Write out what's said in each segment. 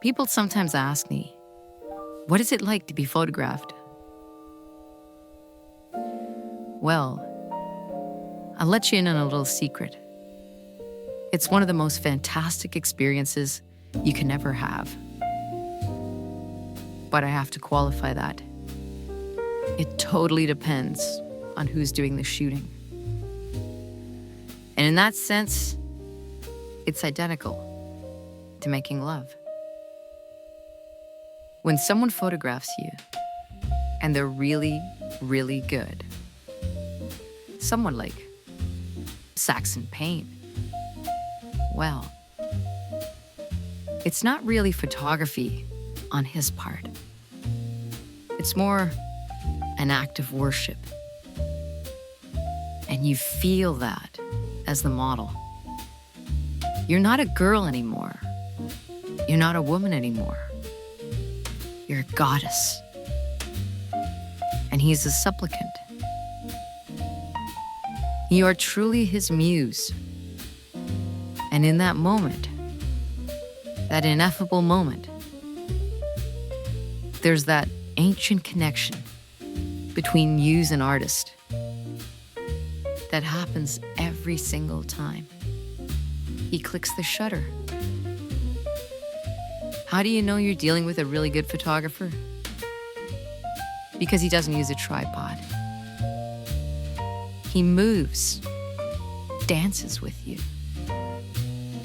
People sometimes ask me, what is it like to be photographed? Well, I'll let you in on a little secret. It's one of the most fantastic experiences you can ever have. But I have to qualify that. It totally depends on who's doing the shooting. And in that sense, it's identical to making love. When someone photographs you, and they're really, really good, someone like Saxon Payne, well, it's not really photography on his part. It's more an act of worship. And you feel that as the model. You're not a girl anymore. You're not a woman anymore. You're a goddess. And he's a supplicant. You are truly his muse. And in that moment, that ineffable moment, there's that ancient connection between muse and artist that happens every single time he clicks the shutter. How do you know you're dealing with a really good photographer? Because he doesn't use a tripod. He moves, dances with you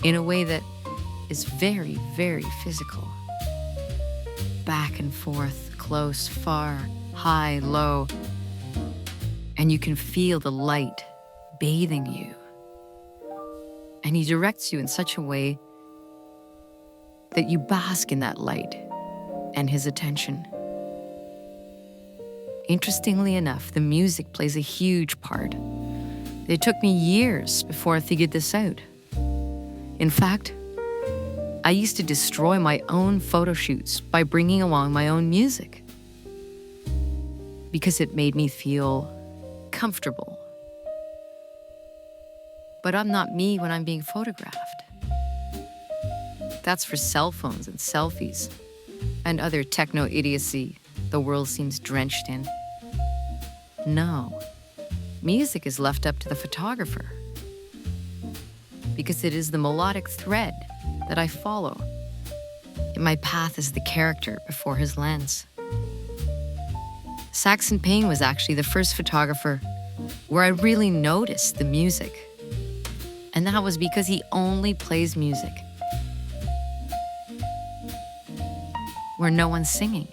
in a way that is very, very physical. Back and forth, close, far, high, low. And you can feel the light bathing you. And he directs you in such a way that you bask in that light and his attention. Interestingly enough, the music plays a huge part. It took me years before I figured this out. In fact, I used to destroy my own photo shoots by bringing along my own music because it made me feel comfortable. But I'm not me when I'm being photographed. That's for cell phones and selfies and other techno idiocy the world seems drenched in. No, music is left up to the photographer because it is the melodic thread that I follow in my path as the character before his lens. Saxon Payne was actually the first photographer where I really noticed the music. And that was because he only plays music where no one's singing.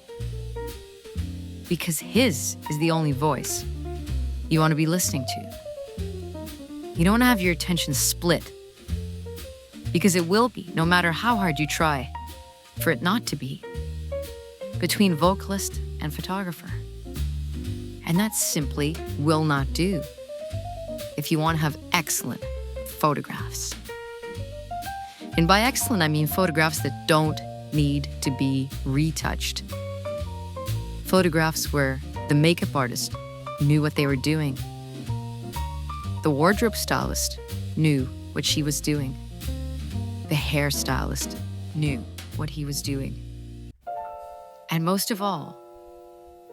Because his is the only voice you want to be listening to. You don't want to have your attention split, because it will be, no matter how hard you try for it not to be, between vocalist and photographer. And that simply will not do if you want to have excellent photographs. And by excellent, I mean photographs that don't need to be retouched. Photographs where the makeup artist knew what they were doing. The wardrobe stylist knew what she was doing. The hairstylist knew what he was doing. And most of all,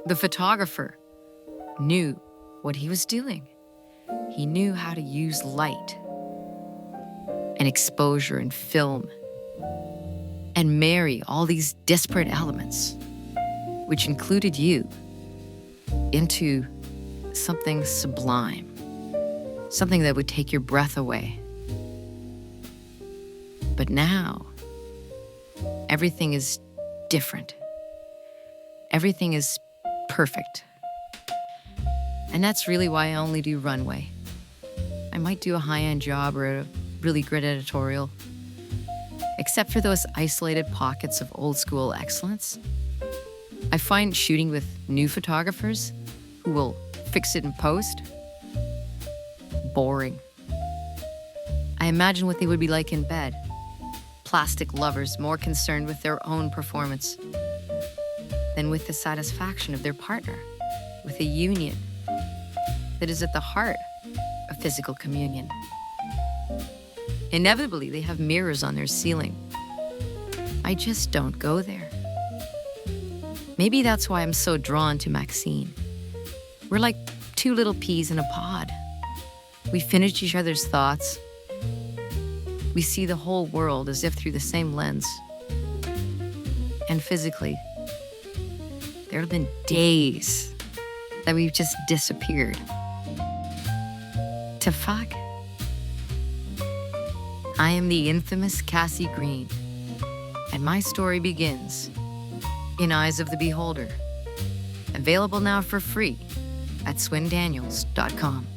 the photographer knew what he was doing. He knew how to use light and exposure and film and marry all these disparate elements, which included you, into something sublime, something that would take your breath away. But now, everything is different. Everything is perfect. And that's really why I only do runway. I might do a high-end job or a really great editorial. Except for those isolated pockets of old-school excellence, I find shooting with new photographers who will fix it in post boring. I imagine what they would be like in bed. Plastic lovers more concerned with their own performance than with the satisfaction of their partner, with a union that is at the heart of physical communion. Inevitably, they have mirrors on their ceiling I just don't go there. Maybe that's why I'm so drawn to Maxine. We're like two little peas in a pod. We finish each other's thoughts. We see the whole world as if through the same lens. And physically, there have been days that we've just disappeared. To fuck. I am the infamous Cassie Greene, and my story begins in Eyes of the Beholder. Available now for free at swindaniels.com.